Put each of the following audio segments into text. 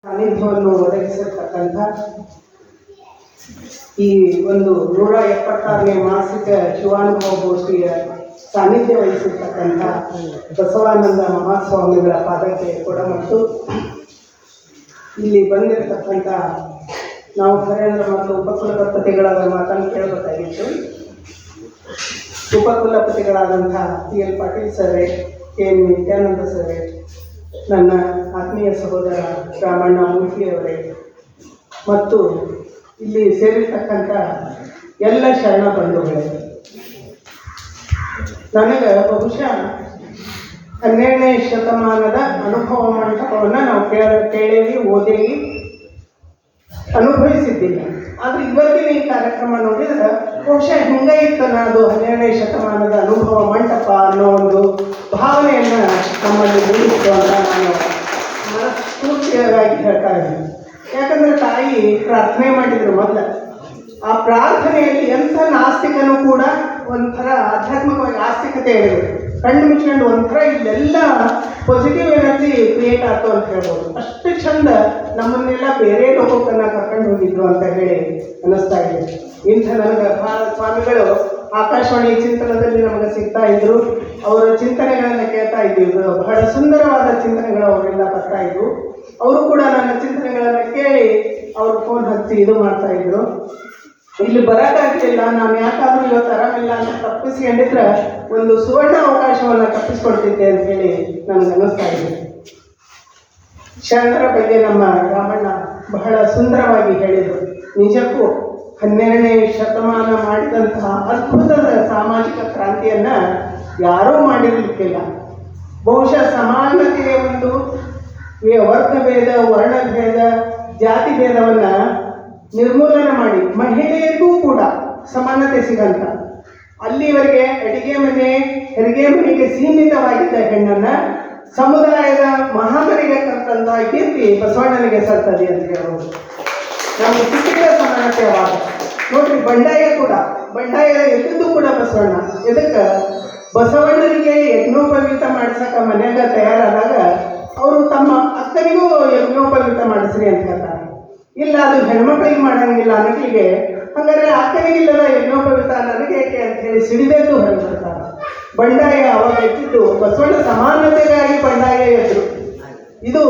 ಸಾನ್ನಿಧ್ಯವನ್ನು ಒದಗಿಸಿರ್ತಕ್ಕಂಥ ಈ ಒಂದು 176ನೇ ಮಾಸಿಕ ಶಿವಾನುಭವ ಗೋಷ್ಠಿಯ ಸಾನ್ನಿಧ್ಯ ವಹಿಸಿರ್ತಕ್ಕಂಥ ಬಸವಾನಂದ ಮಹಾಸ್ವಾಮಿಗಳ ಪಾದಕ್ಕೆ ಕೊಡಮಟ್ಟು ಇಲ್ಲಿ ಬಂದಿರತಕ್ಕಂಥ ನಾವು ಕರೆಯಂದ್ರ ಮತ್ತು ಉಪಕುಲಪತಿಗಳ ಮಾತನ್ನು ಕೇಳಬೇಕಾಗಿತ್ತು. ಉಪಕುಲಪತಿಗಳಾದಂಥ T L. Patil sir, K M. Nityananda sir, ನನ್ನ ಆತ್ಮೀಯ ಸಹೋದರ ರಾಮಣ್ಣ ಮೂರ್ತಿಯವರೇ ಮತ್ತು ಇಲ್ಲಿ ಸೇರಿರ್ತಕ್ಕಂಥ ಎಲ್ಲ ಶರಣ ಬಂಧುಗಳೇ, ನನಗೆ ಬಹುಶಃ 12ನೇ ಶತಮಾನದ ಅನುಭವ ಮಂಟಪವನ್ನು ನಾವು ಕೇಳೇವಿ, ಓದೇವಿ, ಅನುಭವಿಸಿದ್ದೀವಿ. ಆದರೆ ಇವತ್ತಿನ ಈ ಕಾರ್ಯಕ್ರಮ ನೋಡಿದ್ರೆ ಬಹುಶಃ ಹಿಂಗೆ ಇತ್ತಲ್ಲ, ಅದು 12ನೇ ಶತಮಾನದ ಅನುಭವ ಮಂಟಪ ಅನ್ನೋ ಒಂದು ಭಾವನೆಯನ್ನು ನಮ್ಮಲ್ಲಿ ಮೂಡಿಸಿತು ಅಂತ ನಾನು ಮನಸ್ಫೂರ್ತಿಯಾಗಿ ಹೇಳ್ತಾ ಇದ್ದೀನಿ. ಯಾಕಂದರೆ ತಾಯಿ ಪ್ರಾರ್ಥನೆ ಮಾಡಿದರು ಮೊದಲು. ಆ ಪ್ರಾರ್ಥನೆಯಲ್ಲಿ ಎಂಥ ನಾಸ್ತಿಕನೂ ಕೂಡ ಒಂಥರ ಆಧ್ಯಾತ್ಮಿಕವಾಗಿ ಆಸ್ತಿಕತೆ ಹೇಳಿದರು. ಕಣ್ಣು ಮುಚ್ಕೊಂಡು ಒಂಥರ ಇಲ್ಲೆಲ್ಲ ಪಾಸಿಟಿವ್ ಎನರ್ಜಿ ಕ್ರಿಯೇಟ್ ಆಯ್ತು ಅಂತ ಹೇಳ್ಬೋದು. ಅಷ್ಟು ಚಂದ ನಮ್ಮನ್ನೆಲ್ಲ ಬೇರೆ ಲೋಕಕ್ಕನ್ನು ಕರ್ಕೊಂಡು ಹೋಗಿದ್ರು ಅಂತ ಹೇಳಿ ಅನ್ನಿಸ್ತಾ ಇದೆ. ಇಂಥ ನನಗೆ ಸ್ವಾಮಿಗಳು ಆಕಾಶವಾಣಿ ಚಿಂತನದಲ್ಲಿ ನಮಗೆ ಸಿಗ್ತಾ ಇದ್ರು. ಅವರ ಚಿಂತನೆಗಳನ್ನು ಕೇಳ್ತಾ ಇದ್ದೀವಿ. ಬಹಳ ಸುಂದರವಾದ ಚಿಂತನೆಗಳು ಅವರೆಲ್ಲ ಬರ್ತಾ ಇದ್ರು. ಅವರು ಕೂಡ ನನ್ನ ಚಿಂತನೆಗಳನ್ನು ಕೇಳಿ ಅವ್ರು ಫೋನ್ ಹಚ್ಚಿ ಇದು ಮಾಡ್ತಾ ಇದ್ರು. ಇಲ್ಲಿ ಬರೋಕ್ಕಾಗ್ತಿಲ್ಲ, ನಾನು ಯಾಕಾದರೂ ಇವತ್ತು ಆರಾಮಿಲ್ಲ ಅಂತ ತಪ್ಪಿಸ್ಕೊಂಡಿದ್ರೆ ಒಂದು ಸುವರ್ಣ ಅವಕಾಶವನ್ನು ತಪ್ಪಿಸ್ಕೊಡ್ತಿದ್ದೆ ಅಂತ ಹೇಳಿ ನನಗೆ ಅನ್ನಿಸ್ತಾ ಇದೆ. ಶರಣರ ಬಗ್ಗೆ ನಮ್ಮ ರಾಮಣ್ಣ ಬಹಳ ಸುಂದರವಾಗಿ ಹೇಳಿದರು. ನಿಜಕ್ಕೂ 12ನೇ ಶತಮಾನ ಮಾಡಿದಂತಹ ಅದ್ಭುತದ ಸಾಮಾಜಿಕ ಕ್ರಾಂತಿಯನ್ನು ಯಾರೂ ಮಾಡಿರಲಿಕ್ಕಿಲ್ಲ. ಬಹುಶಃ ಸಮಾನತೆಯ ಒಂದು ವರ್ಗಭೇದ, ವರ್ಣಭೇದ, ಜಾತಿ ಭೇದವನ್ನು ನಿರ್ಮೂಲನೆ ಮಾಡಿ ಮಹಿಳೆಯರಿಗೂ ಕೂಡ ಸಮಾನತೆ ಸಿಗಂತ ಅಲ್ಲಿವರೆಗೆ ಅಡಿಗೆ ಮನೆ, ಹೆರಿಗೆ ಮನೆಗೆ ಸೀಮಿತವಾಗಿದ್ದ ಹೆಣ್ಣನ್ನು ಸಮುದಾಯದ ಮಹಾಮನೆಗೆ ಕರ್ತಂತ ಕೀರ್ತಿ ಬಸವಣ್ಣನಿಗೆ ಸಲ್ತದೆ ಅಂತ ಹೇಳ್ಬೋದು. ನಮಗೆ ಸಿಕ್ಕಿದ ಸಮಾನತೆವಾದ ನೋಡ್ರಿ. ಬಂಡಾಯ ಎದ್ದಿದ್ದು ಕೂಡ ಬಸವಣ್ಣ. ಇದಕ್ಕೆ ಬಸವಣ್ಣನಿಗೆ ಯಜ್ಞೋಪವೀತ ಮಾಡ್ಸಕ್ಕೆ ಮನ್ಯಾಗ ತಯಾರಾದಾಗ ಅವರು ತಮ್ಮ ಅಕ್ಕನಿಗೂ ಯಜ್ಞೋಪವೀತ ಮಾಡಿಸ್ರಿ ಅಂತ ಹೇಳ್ತಾರೆ. ಇಲ್ಲ, ಅದು ಹೆಣ್ಮಕ್ಳಿಗೆ ಮಾಡಂಗಿಲ್ಲ ಅನ್ನಕ್ಕೆ, ಹಾಗಾದ್ರೆ ಅಕ್ಕನಿಗಿಲ್ಲದ ಯಜ್ಞೋಪವೀತ ನನಗೆ ಏಕೆ ಅಂತ ಹೇಳಿ ಸಿಡಿದೆದ್ದು ಹೊರಬಿಡ್ತಾರೆ. ಬಂಡಾಯ ಅವಾಗ ಎದ್ದಿದ್ದು ಬಸವಣ್ಣ ಸಮಾನತೆಗಾಗಿ ಬಂಡಾಯ ಎದ್ರು. ಇದು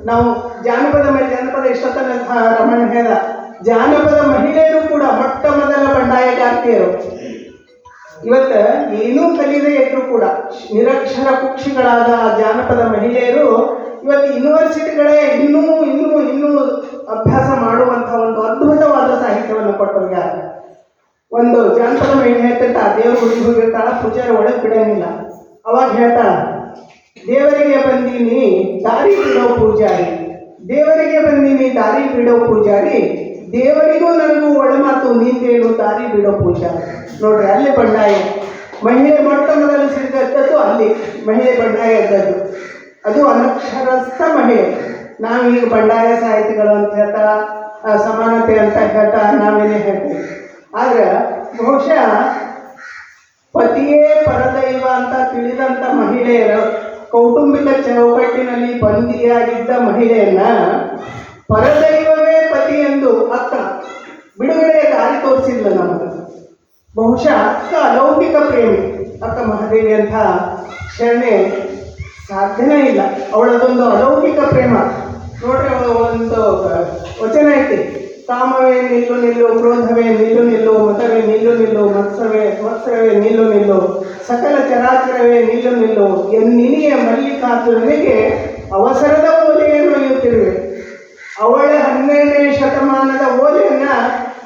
ನಾವು ಜಾನಪದ ಇಷ್ಟತನ ರಮಣ ಹೇಳ, ಜಾನಪದ ಮಹಿಳೆಯರು ಕೂಡ ಮೊಟ್ಟ ಮೊದಲ ಬಂಡಾಯಗಾರ್ತಿಯರು. ಇವತ್ತು ಏನೂ ಕಲಿಯದೇ ಇದ್ರು ಕೂಡ ನಿರಕ್ಷರ ಕುಕ್ಷಿಗಳಾದ ಜಾನಪದ ಮಹಿಳೆಯರು ಇವತ್ತು ಯೂನಿವರ್ಸಿಟಿಗಳೇ ಇನ್ನೂ ಅಭ್ಯಾಸ ಮಾಡುವಂಥ ಒಂದು ಅದ್ಭುತವಾದ ಸಾಹಿತ್ಯವನ್ನು ಕೊಟ್ಟವ್ರು. ಒಂದು ಜಾನಪದ ಮಹಿಳೆ ಹೇಳ್ತಿರ್ತಾ, ದೇವ್ರ ಗುಡಿಗೆ ಹೋಗಿರ್ತಾಳ, ಪೂಜಾರಿ ಒಳಗೆ ಬಿಡಂಗಿಲ್ಲ. ಅವಾಗ ಹೇಳ್ತಾಳ, ದೇವರಿಗೆ ಬಂದೀನಿ ದಾರಿ ಬಿಡೋ ಪೂಜಾರಿ, ದೇವರಿಗೆ ಬಂದೀನಿ ದಾರಿ ಬಿಡೋ ಪೂಜಾರಿ, ದೇವರಿಗೂ ನನಗೂ ಒಳಮಾತು ನೀಂದೇನು ದಾರಿ ಬಿಡೋ ಪೂಜಾರಿ. ನೋಡ್ರಿ, ಅಲ್ಲಿ ಬಂಡಾಯ ಮಹಿಳೆ ಮೊಟ್ಟ ಮೊದಲು ಸಿಡಿದದ್ದು ಅಲ್ಲಿ ಮಹಿಳೆ ಬಂಡಾಯ ಎದ್ದದ್ದು. ಅದು ಅನಕ್ಷರಸ್ಥ ಮಹಿಳೆ. ನಾವೀಗ ಬಂಡಾಯ ಸಾಹಿತಿಗಳು ಅಂತ ಹೇಳ್ತಾ, ಸಮಾನತೆ ಅಂತ ಹೇಳ್ತಾ ನಾವೇನೇ ಹೇಳ್ತೀವಿ. ಆದ್ರೆ ಬಹುಶಃ ಪತಿಯೇ ಪರದೈವ ಅಂತ ತಿಳಿದಂಥ ಮಹಿಳೆಯರು, ಕೌಟುಂಬಿಕ ಚೌಕಟ್ಟಿನಲ್ಲಿ ಬಂದಿಯಾಗಿದ್ದ ಮಹಿಳೆಯನ್ನ ಪರದೈವವೇ ಪತಿ ಎಂದು ಅಕ್ಕ ಬಿಡುಗಡೆಯ ದಾರಿ ತೋರಿಸಿಲ್ಲ ನಮಗೆ. ಬಹುಶಃ ಅಕ್ಕ ಅಲೌಕಿಕ ಪ್ರೇಮಿ. ಅಕ್ಕ ಮಹಾದೇವಿ ಅಂತ ಶರಣೆ ಸಾಧ್ಯನೇ ಇಲ್ಲ. ಅವಳದೊಂದು ಅಲೌಕಿಕ ಪ್ರೇಮ ನೋಡ್ರಿ. ಒಂದು ವಚನ ಐತಿ, ಕಾಮವೇ ನಿಲ್ಲು ನಿಲ್ಲು, ಕ್ರೋಧವೇ ನಿಲ್ಲು ನಿಲ್ಲು, ಮತವೇ ನಿಲ್ಲು ನಿಲ್ಲು, ಮತ್ಸರವೇ ನಿಲ್ಲು ನಿಲ್ಲು, ಸಕಲ ಚರಾಚರವೇ ನಿಲ್ಲು ನಿಲ್ಲು, ಎನ್ನಿನಿಯ ಮಲ್ಲಿಕಾರ್ಜುನನಿಗೆ ಅವಸರದ ಓಲೆಯನ್ನು ಒಯ್ಯುತ್ತಿರುವೆ. ಅವಳ 12ನೇ ಶತಮಾನದ ಓಲೆಯನ್ನ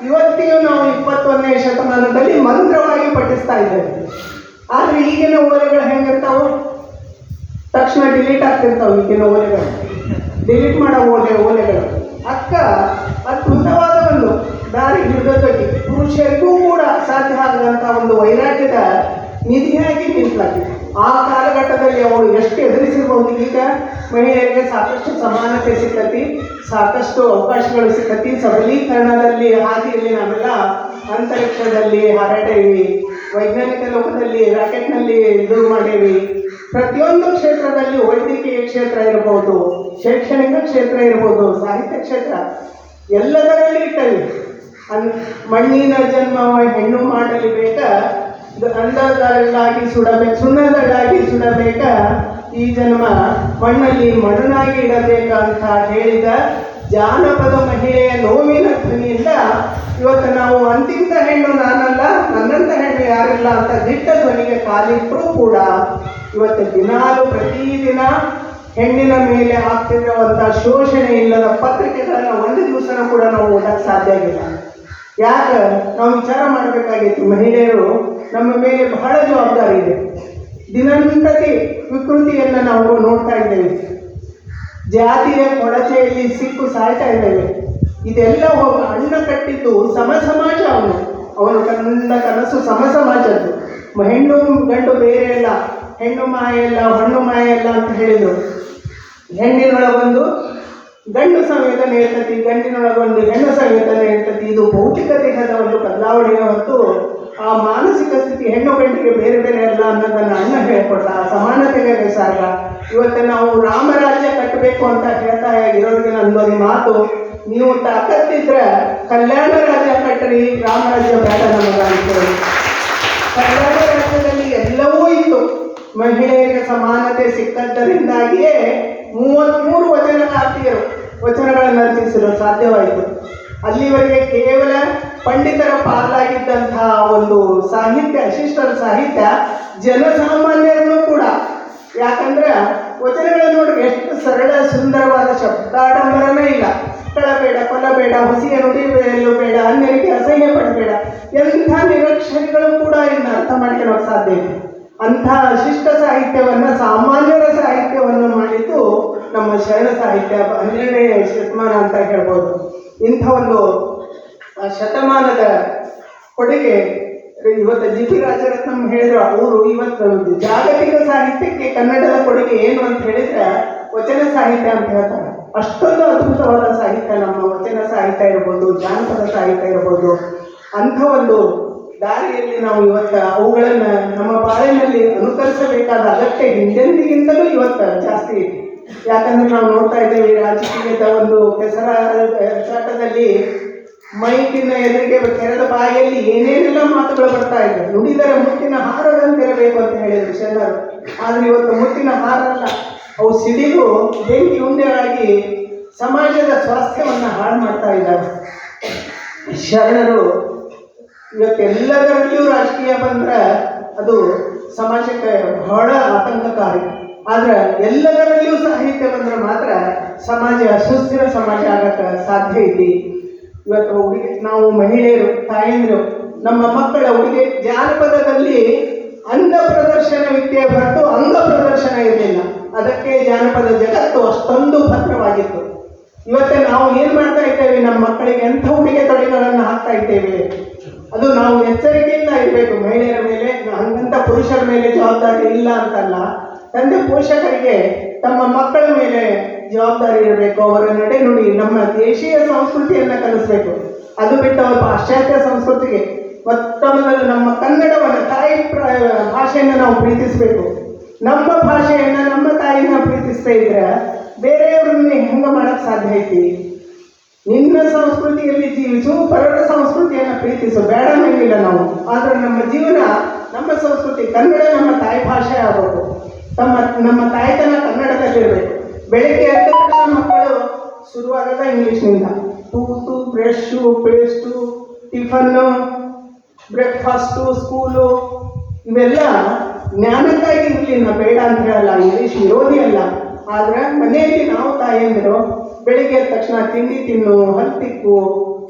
ಇವತ್ತಿಗೂ ನಾವು 21ನೇ ಶತಮಾನದಲ್ಲಿ ಮಂತ್ರವಾಗಿ ಪಠಿಸ್ತಾ ಇದ್ದೇವೆ. ಆದರೆ ಈಗಿನ ಓಲೆಗಳು ಹೆಂಗಿರ್ತಾವೆ, ತಕ್ಷಣ ಡಿಲೀಟ್ ಆಗ್ತಿರ್ತಾವೆ. ಈಗಿನ ಓಲೆಗಳು ಡಿಲೀಟ್ ಮಾಡೋ ಓಲೆಗಳು. ಅಕ್ಕ ಅದ್ಭುತವಾದ ಒಂದು ದಾರಿ ಹಿಡಿದೋಗಿ ಪುರುಷರಿಗೂ ಕೂಡ ಸಾಧ್ಯ ಆಗದಂಥ ಒಂದು ವೈರಾಗ್ಯದ ನಿಧಿಯಾಗಿ ನಿಂತಾಗಿದೆ. ಆ ಕಾಲಘಟ್ಟದಲ್ಲಿ ಅವಳು ಎಷ್ಟು ಎದುರಿಸಿರ್ಬೋದು. ಈಗ ಮಹಿಳೆಯರಿಗೆ ಸಾಕಷ್ಟು ಸಮಾನತೆ ಸಿಕ್ಕತಿ, ಸಾಕಷ್ಟು ಅವಕಾಶಗಳು ಸಿಕ್ಕತಿ. ಸಬಲೀಕರಣದಲ್ಲಿ ಹಾದಿಯಲ್ಲಿ ನಾವೆಲ್ಲ ಅಂತರಿಕ್ಷದಲ್ಲಿ ಹಾರಾಡೇವಿ, ವೈಜ್ಞಾನಿಕ ಲೋಕದಲ್ಲಿ ರಾಕೆಟ್ನಲ್ಲಿ ಇದು ಮಾಡೇವಿ, ಪ್ರತಿಯೊಂದು ಕ್ಷೇತ್ರದಲ್ಲಿ ವೈದ್ಯಕೀಯ ಕ್ಷೇತ್ರ ಇರ್ಬೋದು, ಶೈಕ್ಷಣಿಕ ಕ್ಷೇತ್ರ ಇರ್ಬೋದು, ಸಾಹಿತ್ಯ ಕ್ಷೇತ್ರ ಎಲ್ಲದರಲ್ಲಿ ಇಟ್ಟವಿ. ಮಣ್ಣಿನ ಜನ್ಮವ ಹೆಣ್ಣು ಮಾಡಲಿ ಬೇಕ, ಅಂದದಲ್ಲಾಗಿ ಸುಣ್ಣದಲ್ಲಾಗಿ ಸುಡಬೇಕ, ಈ ಜನ್ಮ ಮಣ್ಣಲ್ಲಿ ಮಣ್ಣಾಗಿ ಇಡಬೇಕ ಅಂತ ಹೇಳಿದ ಜಾನಪದ ಮಹಿಳೆಯ ನೋವಿನ ಧ್ವನಿಯಿಂದ ಇವತ್ತು ನಾವು ಅಂತಿಂತ ಹೆಣ್ಣು ನಾನಲ್ಲ, ನನ್ನಂತ ಹೆಣ್ಣು ಯಾರಿಲ್ಲ ಅಂತ ದಿಟ್ಟ ಧ್ವನಿಗೆ ಕಾಲಿಟ್ಟರೂ ಕೂಡ ಇವತ್ತು ದಿನಾಲು ಪ್ರತಿದಿನ ಹೆಣ್ಣಿನ ಮೇಲೆ ಆಗ್ತಿರುವಂಥ ಶೋಷಣೆ ಇಲ್ಲದ ಪತ್ರಿಕೆಗಳನ್ನು ಒಂದು ದಿವಸನೂ ಕೂಡ ನಾವು ಓದಕ್ಕೆ ಸಾಧ್ಯ ಆಗಿಲ್ಲ. ಯಾಕೆ ನಾವು ವಿಚಾರ ಮಾಡಬೇಕಾಗಿತ್ತು, ಮಹಿಳೆಯರು ನಮ್ಮ ಮೇಲೆ ಬಹಳ ಜವಾಬ್ದಾರಿ ಇದೆ. ದಿನಂಪ್ರತಿ ವಿಕೃತಿಯನ್ನು ನಾವು ನೋಡ್ತಾ ಇದ್ದೇವೆ, ಜಾತಿಯ ಕೊಳಚೆಯಲ್ಲಿ ಸಿಕ್ಕು ಸಾಯ್ತಾ ಇದ್ದೇವೆ. ಇದೆಲ್ಲ ಹೋಗಿ ಅಣ್ಣ ಕಟ್ಟಿದ್ದು ಸಮ ಸಮಾಜ. ಅವನು ಕಂಡ ಕನಸು ಸಮ ಸಮಾಜದ್ದು. ಹೆಣ್ಣು ಗಂಡು ಬೇರೆ ಇಲ್ಲ, ಹೆಣ್ಣು ಮಾಯ ಇಲ್ಲ, ಹೊಣ್ಣು ಮಾಯ ಇಲ್ಲ ಅಂತ ಹೇಳಿದರು. ಹೆಣ್ಣಿನೊಳಗೊಂದು ಗಂಡು ಸಂವೇದನೆ ಇರ್ತತಿ, ಗಂಡಿನೊಳಗೊಂದು ಹೆಣ್ಣು ಸಂವೇದನೆ ಇರ್ತತಿ. ಇದು ಭೌತಿಕ ದೇಹದ ಒಂದು ಬದಲಾವಣೆಯ ಹೊತ್ತು ಆ ಮಾನಸಿಕ ಸ್ಥಿತಿ ಹೆಣ್ಣು ಗಂಡಿಗೆ ಬೇರೆ ಬೇರೆ ಅಲ್ಲ ಅನ್ನೋದನ್ನು ಅಣ್ಣ ಹೇಳ್ಕೊಟ್ಟ. ಸಮಾನತೆಗೆ ಸಾರ್ಗ. ಇವತ್ತು ನಾವು ರಾಮರಾಜ್ಯ ಕಟ್ಟಬೇಕು ಅಂತ ಹೇಳ್ತಾ ಇರೋರಿಗೆ ನಂದೊಂದು ಮಾತು, ನೀವು ತಾಕತ್ತಿದ್ರೆ ಕಲ್ಯಾಣ ರಾಜ್ಯ ಕಟ್ಟರಿ, ರಾಮರಾಜ್ಯ ಬೇಡ ನಮಗ ಅಂತೇಳಿ. ಕಲ್ಯಾಣ ರಾಜ್ಯದಲ್ಲಿ ಎಲ್ಲವೂ ಇತ್ತು. ಮಹಿಳೆಯರಿಗೆ ಸಮಾನತೆ ಸಿಕ್ಕದ್ದರಿಂದಾಗಿಯೇ 33 ವಚನಕಾರ್ತಿಯರು ವಚನಗಳನ್ನು ರಚಿಸಲು ಸಾಧ್ಯವಾಯಿತು. ಅಲ್ಲಿವರೆಗೆ ಕೇವಲ ಪಂಡಿತರ ಪಾಲಾಗಿದ್ದಂತಹ ಒಂದು ಸಾಹಿತ್ಯ, ಶಿಷ್ಟರ ಸಾಹಿತ್ಯ ಜನಸಾಮಾನ್ಯರನ್ನು ಕೂಡ, ಯಾಕಂದ್ರೆ ವಚನಗಳನ್ನು ನೋಡ್ರಿ ಎಷ್ಟು ಸರಳ ಸುಂದರವಾದ ಶಬ್ದಾಡಂಬರನೇ ಇಲ್ಲ. ಕಳಬೇಡ, ಕೊಲ್ಲಬೇಡ, ಹುಸಿಯ ನುಡಿಯಲು ಬೇಡ, ಅನ್ಯರಿಗೆ ಅಸಹ್ಯ ಪಡಬೇಡ, ಎಂಥ ನಿರಕ್ಷರಿಗಳು ಕೂಡ ಇನ್ನು ಅರ್ಥ ಮಾಡ್ಕೊಳ್ಳೋಕೆ ಸಾಧ್ಯ ಇದೆ. ಅಂಥ ಶಿಷ್ಟ ಸಾಹಿತ್ಯವನ್ನು, ಸಾಮಾನ್ಯರ ಸಾಹಿತ್ಯವನ್ನು ಮಾಡಿದ್ದು ನಮ್ಮ ಶರಣ ಸಾಹಿತ್ಯ 12ನೇ ಶತಮಾನ ಅಂತ ಹೇಳ್ಬೋದು. ಇಂಥ ಒಂದು ಶತಮಾನದ ಕೊಡುಗೆ ಇವತ್ತು ಜಿ ಪಿ ರಾಜರತ್ನಂ ಹೇಳಿದ್ರು. ಅವರು ಇವತ್ತು ಜಾಗತಿಕ ಸಾಹಿತ್ಯಕ್ಕೆ ಕನ್ನಡದ ಕೊಡುಗೆ ಏನು ಅಂತ ಹೇಳಿದ್ರೆ ವಚನ ಸಾಹಿತ್ಯ ಅಂತ ಹೇಳ್ತಾರೆ. ಅಷ್ಟೊಂದು ಅದ್ಭುತವಾದ ಸಾಹಿತ್ಯ ನಮ್ಮ ವಚನ ಸಾಹಿತ್ಯ ಇರ್ಬೋದು, ಜಾನಪದ ಸಾಹಿತ್ಯ ಇರ್ಬೋದು. ಅಂಥ ಒಂದು ದಾರಿಯಲ್ಲಿ ನಾವು ಇವತ್ತು ಅವುಗಳನ್ನು ನಮ್ಮ ಬಾಳಿನಲ್ಲಿ ಅನುಕರಿಸಬೇಕಾದ ಅಗತ್ಯ ಹಿಂದೆಂದಿಗಿಂತಲೂ ಇವತ್ತು ಜಾಸ್ತಿ ಇದೆ. ಯಾಕಂದ್ರೆ ನಾವು ನೋಡ್ತಾ ಇದ್ದೇವೆ ರಾಜಕೀಯದ ಒಂದು ಕೆಸರಾಟದಲ್ಲಿ ಮೈಕಿನ ಎದುರಿಗೆ ತೆರೆದ ಬಾಯಿಯಲ್ಲಿ ಏನೇನೆಲ್ಲ ಮಾತುಗಳು ಬರ್ತಾ ಇದೆ. ನುಡಿದರೆ ಮುತ್ತಿನ ಹಾರದಂತಿರಬೇಕು ಅಂತ ಹೇಳಿದ್ರು ಶರಣರು. ಆದರೆ ಇವತ್ತು ಮುತ್ತಿನ ಹಾರ ಅಲ್ಲ, ಅವು ಸಿಡಿಲು ಬೆಂಕಿ ಉಂಡೆಯಾಗಿ ಸಮಾಜದ ಸ್ವಾಸ್ಥ್ಯವನ್ನು ಹಾಳು ಮಾಡ್ತಾ ಇದ್ದಾರೆ. ಶರಣರು ಇವತ್ತೆಲ್ಲದರಲ್ಲಿಯೂ ರಾಜಕೀಯ ಬಂದ್ರೆ ಅದು ಸಮಾಜಕ್ಕೆ ಬಹಳ ಆತಂಕಕಾರಿ. ಆದ್ರೆ ಎಲ್ಲದರಲ್ಲಿಯೂ ಸಾಹಿತ್ಯ ಬಂದ್ರೆ ಮಾತ್ರ ಸಮಾಜ ಸುಸ್ಥಿರ ಸಮಾಜ ಆಗಕ್ಕೆ ಸಾಧ್ಯ ಐತಿ. ಇವತ್ತು ನಾವು ಮಹಿಳೆಯರು, ತಾಯಂದಿರು, ನಮ್ಮ ಮಕ್ಕಳ ಉಡುಗೆ ಜಾನಪದದಲ್ಲಿ ಅಂಗ ಪ್ರದರ್ಶನವಿತ್ತೆ ಹೊರತು ಅಂಗ ಪ್ರದರ್ಶನ ಇರಲಿಲ್ಲ. ಅದಕ್ಕೆ ಜಾನಪದ ಜಗತ್ತು ಅಷ್ಟೊಂದು ಭದ್ರವಾಗಿತ್ತು. ಇವತ್ತು ನಾವು ಏನು ಮಾಡ್ತಾ ಇದ್ದೇವೆ, ನಮ್ಮ ಮಕ್ಕಳಿಗೆ ಎಂಥ ಉಡುಗೆ ತೊಡೆಗಳನ್ನು ಹಾಕ್ತಾ ಇದ್ದೇವೆ. ಅದು ನಾವು ಎಚ್ಚರಿಕೆಯಿಂದ ಇರಬೇಕು. ಮಹಿಳೆಯರ ಮೇಲೆ, ಹಂಗಂತ ಪುರುಷರ ಮೇಲೆ ಜವಾಬ್ದಾರಿ ಇಲ್ಲ ಅಂತಲ್ಲ. ತಂದೆ ಪೋಷಕರಿಗೆ ತಮ್ಮ ಮಕ್ಕಳ ಮೇಲೆ ಜವಾಬ್ದಾರಿ ಇರಬೇಕು. ಅವರ ನಡೆನುಡಿ, ನಮ್ಮ ದೇಶೀಯ ಸಂಸ್ಕೃತಿಯನ್ನು ಕಲಿಸ್ಬೇಕು. ಅದು ಬಿಟ್ಟು ಅವರ ಪಾಶ್ಚಾತ್ಯ ಸಂಸ್ಕೃತಿಗೆ ಮೊತ್ತದಲ್ಲಿ ನಮ್ಮ ಕನ್ನಡವನ್ನು, ತಾಯಿ ಭಾಷೆಯನ್ನು ನಾವು ಪ್ರೀತಿಸಬೇಕು. ನಮ್ಮ ಭಾಷೆಯನ್ನು, ನಮ್ಮ ತಾಯಿನ ಪ್ರೀತಿಸ್ತಾ ಇದ್ರೆ ಬೇರೆಯವ್ರನ್ನ ಹೆಂಗೆ ಮಾಡೋಕ್ಕೆ ಸಾಧ್ಯ ಐತಿ? ನಿನ್ನ ಸಂಸ್ಕೃತಿಯಲ್ಲಿ ಜೀವಿಸು, ಪರರ ಸಂಸ್ಕೃತಿಯನ್ನು ಪ್ರೀತಿಸು, ಬೇಡ ಅನ್ನಂಗಿಲ್ಲ ನಾವು. ಆದರೆ ನಮ್ಮ ಜೀವನ, ನಮ್ಮ ಸಂಸ್ಕೃತಿ ಕನ್ನಡ, ನಮ್ಮ ತಾಯಿ ಭಾಷೆ ಆಗಬೇಕು. ನಮ್ಮ ತಾಯ್ತನ ಕನ್ನಡದಲ್ಲಿರಬೇಕು. ಬೆಳಗ್ಗೆ ಎದ್ದ ತಕ್ಷಣ ಮಕ್ಕಳು ಶುರುವಾಗದ ಇಂಗ್ಲೀಷ್ನಿಂದ. ತೂತು, ಬ್ರಷು, ಪೇಸ್ಟು, ಟಿಫನ್ನು, ಬ್ರೇಕ್ಫಾಸ್ಟು, ಸ್ಕೂಲು, ಇವೆಲ್ಲ ಜ್ಞಾನಕ್ಕಾಗಿ ಇರಲಿಲ್ಲ, ಬೇಡ ಅಂತ ಹೇಳಲ್ಲ, ಇಂಗ್ಲೀಷ್ ವಿರೋಧಿ ಅಲ್ಲ. ಆದರೆ ಮನೆಯಲ್ಲಿ ನಾವು ತಾಯಿಯಂದಿರು ಬೆಳಿಗ್ಗೆ ಎದ್ದ ತಕ್ಷಣ ತಿಂಡಿ ತಿನ್ನು, ಹತ್ತಿಕ್ಕು,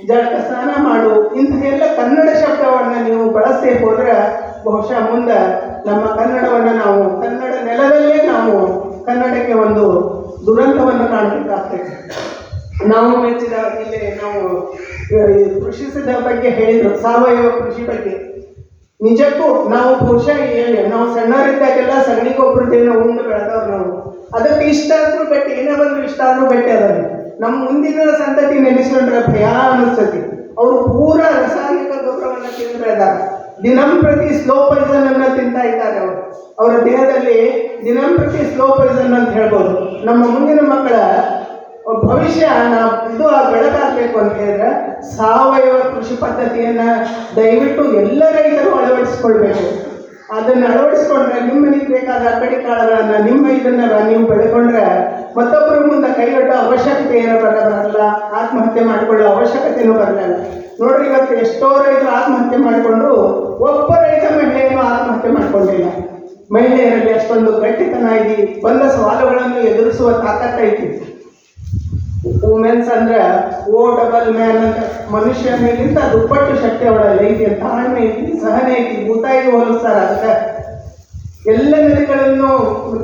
ಜಳಕ ಸ್ನಾನ ಮಾಡು, ಇಂಥ ಎಲ್ಲ ಕನ್ನಡ ಶಬ್ದವನ್ನು ನೀವು ಬಳಸದೆ ಹೋದ್ರೆ ಬಹುಶಃ ಮುಂದೆ ನಮ್ಮ ಕನ್ನಡವನ್ನು ನಾವು, ಕನ್ನಡ ನೆಲದಲ್ಲೇ ನಾವು ಕನ್ನಡಕ್ಕೆ ಒಂದು ದುರಂತವನ್ನು ಕಾಣಬೇಕಾಗ್ತದೆ. ನಾವು ಮೆಚ್ಚಿದ ಇಲ್ಲಿ ನಾವು ಕೃಷಿಸಿದ ಬಗ್ಗೆ ಹೇಳಿದರು, ಸಾವಯವ ಕೃಷಿ ಬಗ್ಗೆ. ನಿಜಕ್ಕೂ ನಾವು ಬಹುಶಃ ನಾವು ಸಣ್ಣವರಿದ್ದಾಗೆಲ್ಲ ಸಗಣಿ ಗೊಬ್ಬರದಿಂದ ಉಂಡು ಬೆಳೆದವ್ರು ನಾವು. ಅದಕ್ಕೆ ಇಷ್ಟ ಆದರೂ ಬೆಟ್ಟಿ, ಏನೇ ಬಂದರೂ ಇಷ್ಟ ಆದರೂ ಬೆಟ್ಟಿ ಅದನ್ನು ನಮ್ಮ ಮುಂದಿನ ಸಂತತಿ ನೆನೆಸ್ಕೊಂಡ್ರೆ ಭಯ ಅನಿಸ್ತತಿ. ಅವರು ಪೂರ ರಾಸಾಯನಿಕ ಗೊಬ್ಬರವನ್ನು ತಿಂದು ಬೆಳೆದಾಗ ದಿನಂಪ್ರತಿ ಸ್ಲೋ ಪಾಯ್ಸನ್ ಅನ್ನು ತಿಂತಾ ಇದ್ದಾರೆ ಅವರು. ಅವರ ದೇಹದಲ್ಲಿ ದಿನಂಪ್ರತಿ ಸ್ಲೋ ಪಾಯ್ಸನ್ ಅಂತ ಹೇಳ್ಬೋದು. ನಮ್ಮ ಮುಂದಿನ ಮಕ್ಕಳ ಭವಿಷ್ಯ ನಾವು ಇದು ಬೆಳಕಾಗಬೇಕು ಅಂತ ಹೇಳಿದ್ರೆ ಸಾವಯವ ಕೃಷಿ ಪದ್ಧತಿಯನ್ನು ದಯವಿಟ್ಟು ಎಲ್ಲ ರೈತರು ಅಳವಡಿಸ್ಕೊಳ್ಬೇಕು. ಅದನ್ನು ಅಳವಡಿಸ್ಕೊಂಡ್ರೆ ನಿಮ್ಮ ಮನೆಗೆ ಬೇಕಾದ ಅಕ್ಕಡಿ ಕಾಳುಗಳನ್ನು ನಿಮ್ಮ ಇದನ್ನು ನೀವು ಬೆಳೆಕೊಂಡ್ರೆ ಮತ್ತೊಬ್ಬರ ಮುಂದೆ ಕೈಗೊಡ್ಡ ಅವಶ್ಯಕತೆ ಏನೋ ಬರಲ್ಲ, ಆತ್ಮಹತ್ಯೆ ಮಾಡಿಕೊಳ್ಳೋ ಅವಶ್ಯಕತೆಯೂ ಬರಲಿಲ್ಲ. ನೋಡ್ರಿ, ಇವತ್ತು ಎಷ್ಟೋ ರೈತರು ಆತ್ಮಹತ್ಯೆ ಮಾಡಿಕೊಂಡ್ರು ಒಬ್ಬ ರೈತ ಮಹಿಳೆಯನ್ನು ಆತ್ಮಹತ್ಯೆ ಮಾಡಿಕೊಂಡಿಲ್ಲ. ಮಹಿಳೆಯರಲ್ಲಿ ಅಷ್ಟೊಂದು ಗಟ್ಟಿತನ ಐತಿ, ಬಂದ ಸವಾಲುಗಳನ್ನು ಎದುರಿಸುವ ತಾಕತ್ತೈತಿ. ವುಮೆನ್ಸ್ ಅಂದ್ರೆ O+M ಅಂತ ಮನುಷ್ಯನಿಗಿಂತ ದುಪ್ಪಟ್ಟು ಶಕ್ತಿ ಅವಳಲ್ಲಿ ಐತಿ, ತಾಳ್ಮೆ ಐತಿ, ಸಹನೆ ಐತಿ. ಭೂತಾಯಿಗೆ ಹೋಲಿಸ್ತಾರ, ಅದಕ್ಕೆ ಎಲ್ಲ ನದಿಗಳನ್ನು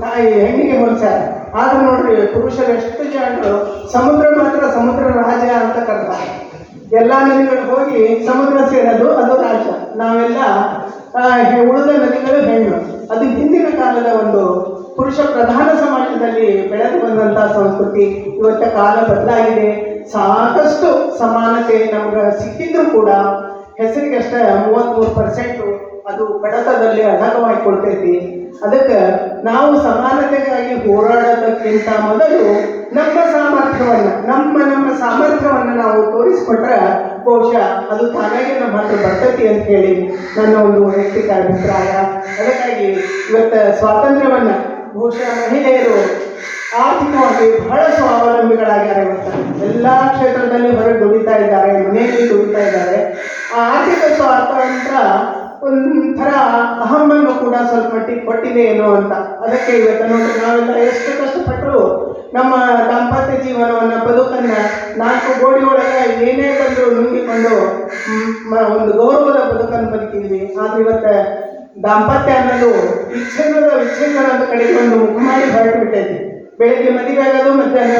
ತಾಯಿ ಹೆಣ್ಣಿಗೆ ಹೋಲಿಸ್ಯಾರ. ಆದ್ರೆ ನೋಡ್ರಿ, ಪುರುಷರು ಎಷ್ಟು ಜನರು ಸಮುದ್ರ ಮಾತ್ರ ಸಮುದ್ರ ರಾಜ ಅಂತ ಕರ್ತಾರೆ. ಎಲ್ಲ ನದಿಗಳು ಹೋಗಿ ಸಮುದ್ರ ಸೇರೋದು ಅದು ರಾಜ, ನಾವೆಲ್ಲ ಉಳಿದ ನದಿಗಳು ಹೆಣ್ಣು. ಅದು ಹಿಂದಿನ ಕಾಲದ ಒಂದು ಪುರುಷ ಪ್ರಧಾನ ಸಮಾಜದಲ್ಲಿ ಬೆಳೆದು ಬಂದಂತಹ ಸಂಸ್ಕೃತಿ. ಇವತ್ತ ಕಾಲ ಬದಲಾಗಿದೆ, ಸಾಕಷ್ಟು ಸಮಾನತೆ ನಮ್ಗೆ ಸಿಕ್ಕಿದ್ರು ಕೂಡ ಹೆಸರಿಗಷ್ಟೇ 33% ಅದು ಕಡತದಲ್ಲಿ ಅಡಕವಾಗಿ ಕೊಡ್ತೈತಿ. ಅದಕ್ಕೆ ನಾವು ಸಮಾನತೆಗಾಗಿ ಹೋರಾಡೋದಕ್ಕಿಂತ ಮೊದಲು ನಮ್ಮ ಸಾಮರ್ಥ್ಯವನ್ನು ನಾವು ತೋರಿಸ್ಕೊಟ್ರೆ ಬಹುಶಃ ಅದು ತಾನಾಗಿ ನಮ್ಮ ಹತ್ರ ಬರ್ತೈತಿ ಅಂತ ಹೇಳಿ ನನ್ನ ಒಂದು ವೈಯಕ್ತಿಕ ಅಭಿಪ್ರಾಯ. ಅದಕ್ಕಾಗಿ ಇವತ್ತು ಸ್ವಾತಂತ್ರ್ಯವನ್ನು ಬಹುಶಃ ಮಹಿಳೆಯರು ಆರ್ಥಿಕವಾಗಿ ಬಹಳ ಸ್ವಾವಲಂಬಿಗಳಾಗ್ಯಾರೆ. ಇವತ್ತು ಎಲ್ಲ ಕ್ಷೇತ್ರದಲ್ಲಿ ಹೊರಗೆ ದುಡಿತಾ ಇದ್ದಾರೆ, ಮನೆಯಲ್ಲಿ ದುಡಿತಾ ಇದ್ದಾರೆ. ಆ ಆರ್ಥಿಕ ಸ್ವಾತಂತ್ರ್ಯ ಒಂಥರ ಅಹಮ್ಮನ್ನು ಕೂಡ ಸ್ವಲ್ಪ ಮಟ್ಟಿಗೆ ಕೊಟ್ಟಿದೆ ಏನೋ ಅಂತ. ಅದಕ್ಕೆ ಇವತ್ತು ನೋಡಿ, ನಾವೆಲ್ಲ ಎಷ್ಟು ಕಷ್ಟಪಟ್ಟರು ನಮ್ಮ ದಾಂಪತ್ಯ ಜೀವನವನ್ನು ಬದುಕನ್ನು 4 ಗೋಡೆ ಒಳಗೆ ಏನೇ ಬಂದರೂ ನುಂಗಿಕೊಂಡು ಒಂದು ಗೌರವದ ಬದುಕನ್ನು ಬದುಕಿದ್ವಿ. ಆದರೆ ಇವತ್ತು ದಾಂಪತ್ಯ ಅನ್ನೋದು ವಿಚ್ಛೇದನದ ಕಡೆಗೆ ಒಂದು ಮುಖ ಮಾಡಿ ಹೊರಟು ಬಿಟ್ಟೈತಿ. ಬೆಳಗ್ಗೆ ಮದುವೆ ಆಗೋದು, ಮಧ್ಯಾಹ್ನ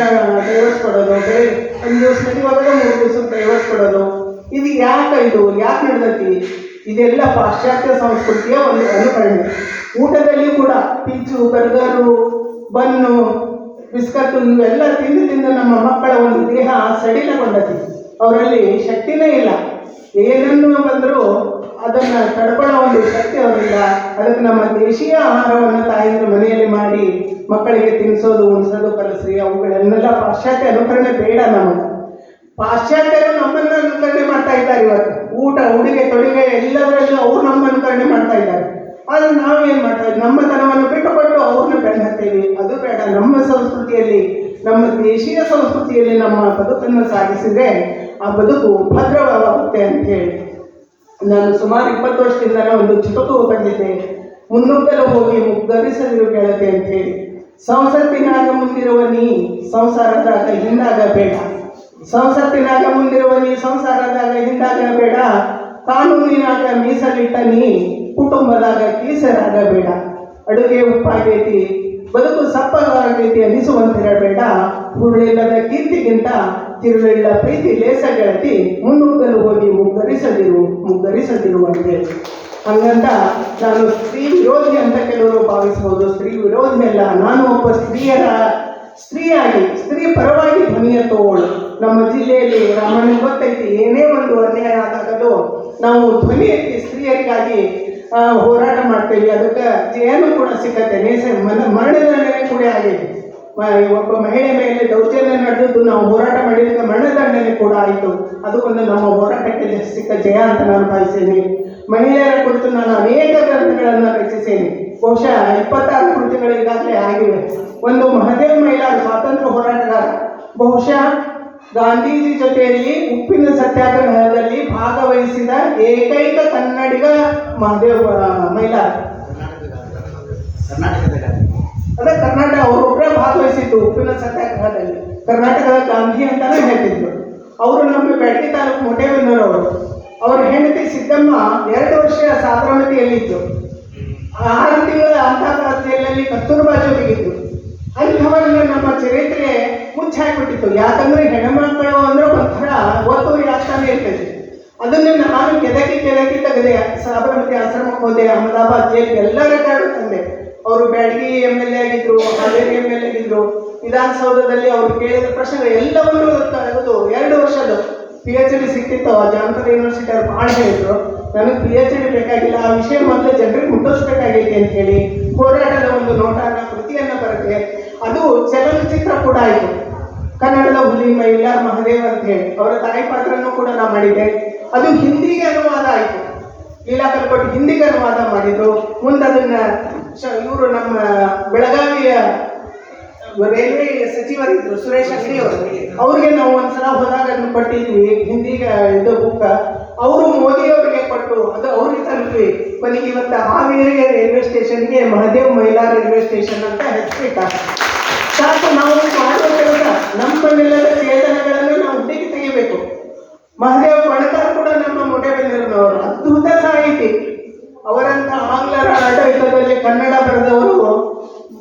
ಡೈವರ್ಸ್ ಕೊಡೋದು, ಬೆಳಗ್ಗೆ ಒಂದು ದಿವಸ ಮದುವೆ ಆಗೋದು, 3 ದಿವಸಕ್ಕೆ ಡೈವರ್ಸ್ ಕೊಡೋದು. ಇದು ಯಾಕೆ ನಡೆದೈತಿ? ಇದೆಲ್ಲ ಪಾಶ್ಚಾತ್ಯ ಸಂಸ್ಕೃತಿಯ ಒಂದು ಅನುಕರಣೆ. ಊಟದಲ್ಲಿ ಕೂಡ ಪಿಜ್ಜು, ಬರ್ಗರು, ಬನ್ನು, ಬಿಸ್ಕತ್ತು ಇವೆಲ್ಲ ತಿಂದು ನಮ್ಮ ಮಕ್ಕಳ ಒಂದು ದೇಹ ಸಡಿಲಗೊಂಡತಿ. ಅವರಲ್ಲಿ ಶಕ್ತಿನೇ ಇಲ್ಲ. ಏನನ್ನು ಬಂದರೂ ಅದನ್ನು ತಡ್ಕೊಳ್ಳೋ ಒಂದು ಶಕ್ತಿ ಅವರಿಲ್ಲ. ಅದಕ್ಕೆ ನಮ್ಮ ದೇಶೀಯ ಆಹಾರವನ್ನು ತಾಯಿಯರು ಮನೆಯಲ್ಲಿ ಮಾಡಿ ಮಕ್ಕಳಿಗೆ ತಿನ್ನಿಸೋದು, ಉಣಿಸೋದು ಕಲಿಸ್ರಿ. ಅವುಗಳನ್ನೆಲ್ಲ ಪಾಶ್ಚಾತ್ಯ ಅನುಕರಣೆ ಬೇಡ. ಪಾಶ್ಚಾತ್ಯರು ನಮ್ಮನ್ನು ಅನುಕರಣೆ ಮಾಡ್ತಾ ಇದ್ದಾರೆ. ಇವತ್ತು ಊಟ, ಉಡುಗೆ, ತೊಡುಗೆ ಎಲ್ಲದರಲ್ಲೂ ಅವ್ರು ನಮ್ಮ ಅನುಕರಣೆ ಮಾಡ್ತಾ ಇದ್ದಾರೆ. ಆದರೆ ನಾವು ಏನು ಮಾಡ್ತಾ ಇದ್ದೀವಿ? ನಮ್ಮ ತನವನ್ನು ಬಿಟ್ಟುಕೊಟ್ಟು ಅವ್ರನ್ನ ಬೆನ್ನು ಹತ್ತೀವಿ. ಅದು ಬೇಡ. ನಮ್ಮ ಸಂಸ್ಕೃತಿಯಲ್ಲಿ, ನಮ್ಮ ದೇಶೀಯ ಸಂಸ್ಕೃತಿಯಲ್ಲಿ ನಮ್ಮ ಬದುಕನ್ನು ಸಾಗಿಸಿದರೆ ಆ ಬದುಕು ಭದ್ರವಾಗುತ್ತೆ ಅಂತ ಹೇಳಿ ನಾನು ಸುಮಾರು 20 ವರ್ಷದಿಂದ ಒಂದು ಚುಟುಕು ಬಂದಿದ್ದೆ. ಮುನ್ನುಗ್ಗಲು ಹೋಗಿ ಮುಗ್ಗರಿಸದಿರು ಗೆಳತೆ ಅಂತ ಹೇಳಿ. ಸಂಸತ್ತಿನಾಗ ಮುಂದಿರುವ ನೀ ಸಂಸಾರದಾಗ ಹಿಂದಾಗ ಬೇಡ. ಸಂಸತ್ತಿನಾಗ ಮುಂದಿರುವ ನೀ ಸಂಸಾರದಾಗ ಹಿಂದಾಗ ಬೇಡ. ಕಾನೂನಿನಾಗ ಮೀಸಲಿಟ್ಟ ನೀ ಕುಟುಂಬದಾಗ ಕೀಸರಾಗಬೇಡ. ಅಡುಗೆ ಉಪ್ಪಾಗೈತಿ, ಬದುಕು ಸಪ್ಪಗಾಗೈತಿ ಅನಿಸುವಂತಿರಬೇಡ. ಹುರುಳಿಲ್ಲದ ಕೀರ್ತಿಗಿಂತ ತಿರುಳಿಲ್ಲ ಪ್ರೀತಿ ಲೇಸ ಗೆಳತಿ. ಮುನ್ನುಗ್ಗಲು ಹೋಗಿ ಮುಗ್ಗರಿಸದಿರು ಅಂತೇಳಿ. ಹಂಗಂತ ನಾನು ಸ್ತ್ರೀ ವಿರೋಧಿ ಅಂತ ಕೆಲವರು ಭಾವಿಸ್ಬೋದು. ಸ್ತ್ರೀ ವಿರೋಧಿ ಅಲ್ಲ. ನಾನು ಒಬ್ಬ ಸ್ತ್ರೀಯಾಗಿ ಸ್ತ್ರೀ ಪರವಾಗಿ ಧ್ವನಿ ಎತ್ತುವವಳು. ನಮ್ಮ ಜಿಲ್ಲೆಯಲ್ಲಿ ರಾಮಣ್ಣ ಗೊತ್ತೈತಿ, ಏನೇ ಒಂದು ಅನ್ಯಾಯ ಆದಾಗಲೂ ನಾವು ಧ್ವನಿ ಎತ್ತಿ ಸ್ತ್ರೀಯರಿಗಾಗಿ ಹೋರಾಟ ಮಾಡ್ತೇವೆ. ಅದಕ್ಕೆ ಜಯನೂ ಕೂಡ ಸಿಕ್ಕತ್ತೆ. ಮರಣದಂಡನೆ ಕೂಡ ಆಗಿದೆ. ಒಬ್ಬ ಮಹಿಳೆ ಮೇಲೆ ದೌರ್ಜನ್ಯ ನಡೆದಿದ್ದು ನಾವು ಹೋರಾಟ ಮಾಡಿದಾಗ ಮರಣದಂಡನೆ ಕೂಡ ಆಯಿತು. ಅದು ಒಂದು ನಮ್ಮ ಹೋರಾಟಕ್ಕೆ ಸಿಕ್ಕ ಜಯ ಅಂತ ನಾನು ಭಾವಿಸ್ತೇನೆ. ಮಹಿಳೆಯರ ಕುರಿತು ನಾನು ಅನೇಕ ಗ್ರಂಥಗಳನ್ನು ರಚಿಸೇನೆ. ಬಹುಶಃ 26 ಕೃತಿಗಳು ಈಗಾಗಲೇ ಆಗಿವೆ. ಒಂದು ಮಹದೇವ್ ಮಹಿಳಾ ಸ್ವಾತಂತ್ರ್ಯ ಹೋರಾಟಗಾರ, ಬಹುಶಃ ಗಾಂಧೀಜಿ ಜೊತೆಯಲ್ಲಿ ಉಪ್ಪಿನ ಸತ್ಯಾಗ್ರಹದಲ್ಲಿ ಭಾಗವಹಿಸಿದ ಏಕೈಕ ಕನ್ನಡಿಗ ಮಹದೇವ್ ಮಹಿಳಾ. ಅದೇ ಕರ್ನಾಟಕ ಅವರೊಬ್ಬರೇ ಭಾಗವಹಿಸಿದ್ದು ಉಪ್ಪಿನ ಸತ್ಯಾಗ್ರಹದಲ್ಲಿ. ಕರ್ನಾಟಕದ ಗಾಂಧಿ ಅಂತಾನೆ ಹೇಳ್ತಿದ್ರು. ಅವರು ನಮ್ಮ ಬೆಳಗ್ಗೆ ತಾಲೂಕು ಮೊಟೇಬೆನ್ನೂರವರು. ಅವರ ಹೆಂಡತಿ ಸಿದ್ದಮ್ಮ 2 ವರ್ಷ ಸಾಬರಮತಿಯಲ್ಲಿದ್ದು 6 ತಿಂಗಳ ಅಂತಃ ಜೈಲಲ್ಲಿ ಕಸ್ತೂರ್ಬಾ ಜೊತೆಗಿದ್ದು. ಅಂಥವರನ್ನ ನಮ್ಮ ಚರಿತ್ರೆ ಮುಚ್ಚಾಕ್ಬಿಟ್ಟಿತ್ತು. ಯಾಕಂದ್ರೆ ಹೆಣ್ಮಕ್ಕಳು ಅಂದ್ರೆ ಒಂಥರ ಒತ್ತುವರಿ ಆಗ್ತಾನೆ ಇರ್ತದೆ. ಅದನ್ನು ನಾನು ಕೆದಕಿ ತೆಗೆದೆ. ಸಾಬರಮತಿ ಆಶ್ರಮಕ್ಕೆ ಹೋದೆ, ಅಹಮದಾಬಾದ್ ಜೈಲ್ ಎಲ್ಲ ರೆಕಾರ್ಡು ತಂದೆ. ಅವರು ಬ್ಯಾಡಗಿ MLA ಆಗಿದ್ರು, ಹಾವೇರಿ MLA ಆಗಿದ್ರು. ವಿಧಾನಸೌಧದಲ್ಲಿ ಅವರು ಕೇಳಿದ ಪ್ರಶ್ನೆಗಳು ಎಲ್ಲವನ್ನೂ ತೆಗೆದು 2 ವರ್ಷದ PhD ಸಿಕ್ತಿತ್ತು. ಜಾನ್ಪದ ಯೂನಿವರ್ಸಿಟಿ ಅವ್ರು ಭಾಳ ಹೇಳಿದ್ರು, ನನಗೆ PhD ಬೇಕಾಗಿಲ್ಲ, ಆ ವಿಷಯ ಮೊದಲು ಜನರಿಗೆ ಮುಟ್ಟಿಸ್ಬೇಕಾಗೈತಿ ಅಂತ ಹೇಳಿ ಹೋರಾಟದ ಒಂದು ನೋಟ ಅನ್ನೋ ಕೃತಿಯನ್ನು ಬರೆದೆ. ಅದು ಚಲನಚಿತ್ರ ಕೂಡ ಆಯಿತು. ಕನ್ನಡದ ಹುಲಿ ಮೈಲಾರ್ ಮಹದೇವ್ ಅಂತ ಹೇಳಿ ಅವರ ತಾಯಿ ಪಾತ್ರನೂ ಕೂಡ ನಾ ಮಾಡಿದ್ದೆ. ಅದು ಹಿಂದಿಗೆ ಅನುವಾದ ಆಯಿತು. ಲೀಲಾ ಕಲ್ಕೊಟ್ಟು ಹಿಂದಿಗೆ ಅನುವಾದ ಮಾಡಿದ್ರು. ಮುಂದೆ ಅದನ್ನ ಇವರು ನಮ್ಮ ಬೆಳಗಾವಿಯ ರೈಲ್ವೆ ಸಚಿವರಿದ್ರು ಸುರೇಶ್ ಅಂಗಡಿ ಅವರು, ಅವ್ರಿಗೆ ನಾವು ಒಂದ್ಸಲ ಹೋದಾಗ ಅದನ್ನು ಕೊಟ್ಟಿದ್ವಿ ಹಿಂದಿಗೆ ಇದು ಬುಕ್ಕ. ಅವರು ಮೋದಿ ಅವರಿಗೆ ಕೊಟ್ಟು ಅದು ಅವ್ರಿಗೆ ತಲುಪಿ ಕೊನೆಗೆ ಇವತ್ತು ಹಾವೇರಿ ರೈಲ್ವೆ ಸ್ಟೇಷನ್ಗೆ ಮಹದೇವ್ ಮೈಲಾರ್ ರೈಲ್ವೆ ಸ್ಟೇಷನ್ ಅಂತ ಹೆಸರಿಟ್ಟ. ಸಾಕು ನಾವು ಮಾಡುವ ಕೆಲಸ ನಮ್ಮನ್ನೆಲ್ಲದ ಚೇತನಗಳನ್ನು ನಾವು ಹುಡುಕಿ ತೆಗಿಬೇಕು. ಮಹದೇವ್ ಬಣಕಾರ್ ಕೂಡ ನಮ್ಮ ಮುಟೆಬೆನ್ನೂರಿನವರು, ಅದ್ಭುತ ಸಾಹಿತಿ. ಅವರಂತ ಆಂಗ್ಲರ ಆಡಳಿತದಲ್ಲಿ ಕನ್ನಡ ಬರೆದವರು.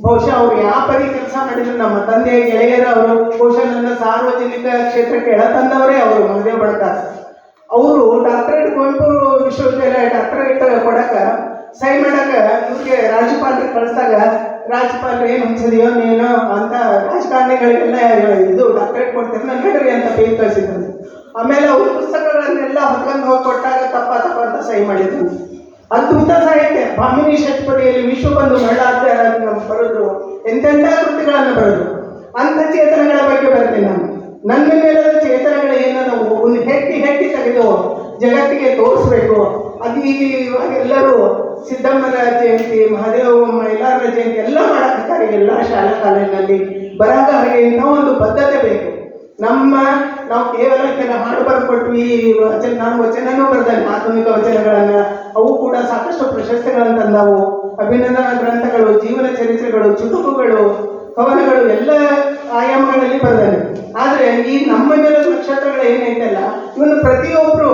ಬಹುಶಃ ಅವರು ಯಾವ ಪರಿ ಕೆಲಸ ಮಾಡಿದ್ರು. ನಮ್ಮ ತಂದೆಯ ಗೆಳೆಯರ ಅವರು ಬಹುಶಃ ನನ್ನ ಸಾರ್ವಜನಿಕ ಕ್ಷೇತ್ರಕ್ಕೆ ಎಳತಂದವರೇ ಅವರು ಮಹದೇವ್ ಬಣಕಾರ್. ಅವರು ಡಾಕ್ಟರೇಟ್ ಕುವೆಂಪು ವಿಶ್ವವಿದ್ಯಾಲಯ ಡಾಕ್ಟರೇಟ್ ಕೊಡಕ ಸೈ ಮಾಡಕ ಇವ್ರಿಗೆ ರಾಜ್ಯಪಾಲರಿಗೆ ಕಳಿಸಿದಾಗ ರಾಜ್ಯಪಾಲರು ಏನು ಅನ್ಸದೆಯೋ ನೀನು ಅಂತ ರಾಜಕಾರಣಿಗಳಿಗೆಲ್ಲ ಇದು ಡಾಕ್ಟರೇಟ್ ಕೊಡ್ತಾರೆ ನಾನು ಹೇಳ್ರಿ ಅಂತ ಪೇಜ್ ಕಳಿಸಿದ್ರು. ಆಮೇಲೆ ಅವ್ರ ಪುಸ್ತಕಗಳನ್ನೆಲ್ಲ ಹೊತ್ಕೊಂಡು ಹೋಗಿ ಕೊಟ್ಟಾಗ ತಪ್ಪ ಅಂತ ಸಹಿ ಮಾಡಿದ್ರು. ಅದ್ಭುತ ಸಾಹಿತ್ಯ. ಭಾಮಿನಿ ಷಟ್ಪದಿಯಲ್ಲಿ ವಿಶ್ವಬಂಧು ಮಹಿಳಾಧ್ಯಾಯ ಬರೆದ್ರು. ಎಂತೆಂಥ ಕೃತಿಗಳನ್ನು ಬರೆದ್ರು. ಅಂಥ ಚೇತನಗಳ ಬಗ್ಗೆ ಬರ್ತೇನೆ ನಾನು. ನನ್ನ ಮೇಲದ ಚೇತನಗಳು ಏನದವು ಒಂದು ಹೆಟ್ಟಿ ತೆಗೆದು ಜಗತ್ತಿಗೆ ತೋರಿಸ್ಬೇಕು. ಅದು ಈಗ ಇವಾಗ ಎಲ್ಲರೂ ಸಿದ್ದಮ್ಮನ ಜಯಂತಿ, ಮಹದೇವ ಮೈಲಾರರ ಜಯಂತಿ ಎಲ್ಲ ಮಾಡಕ್ಕಾರೆ ಎಲ್ಲ ಶಾಲಾ ಕಾಲೇಜಿನಲ್ಲಿ. ಬರಹಗಾರರಿಗೆ ಇಂಥ ಒಂದು ಬದ್ಧತೆ ಬೇಕು. ನಾವು ಕೇವಲ ಕೆಲ ಹಾಡು ಬರ್ಕೊಟ್ವಿ, ನಾನು ವಚನನೂ ಬರ್ದೇನೆ, ಆಧುನಿಕ ವಚನಗಳನ್ನ. ಅವು ಕೂಡ ಸಾಕಷ್ಟು ಪ್ರಶಸ್ತಿಗಳನ್ನು ತಂದವು. ಅಭಿನಂದನಾ ಗ್ರಂಥಗಳು, ಜೀವನ ಚರಿತ್ರೆಗಳು, ಚುಟುಕುಗಳು, ಕವನಗಳು ಎಲ್ಲ ಆಯಾಮಗಳಲ್ಲಿ ಬರ್ದೇನೆ. ಆದರೆ ಈ ನಮ್ಮ ಮೇಲೆ ನಕ್ಷತ್ರಗಳು ಏನೈತಲ್ಲ ಇವನು ಪ್ರತಿಯೊಬ್ಬರು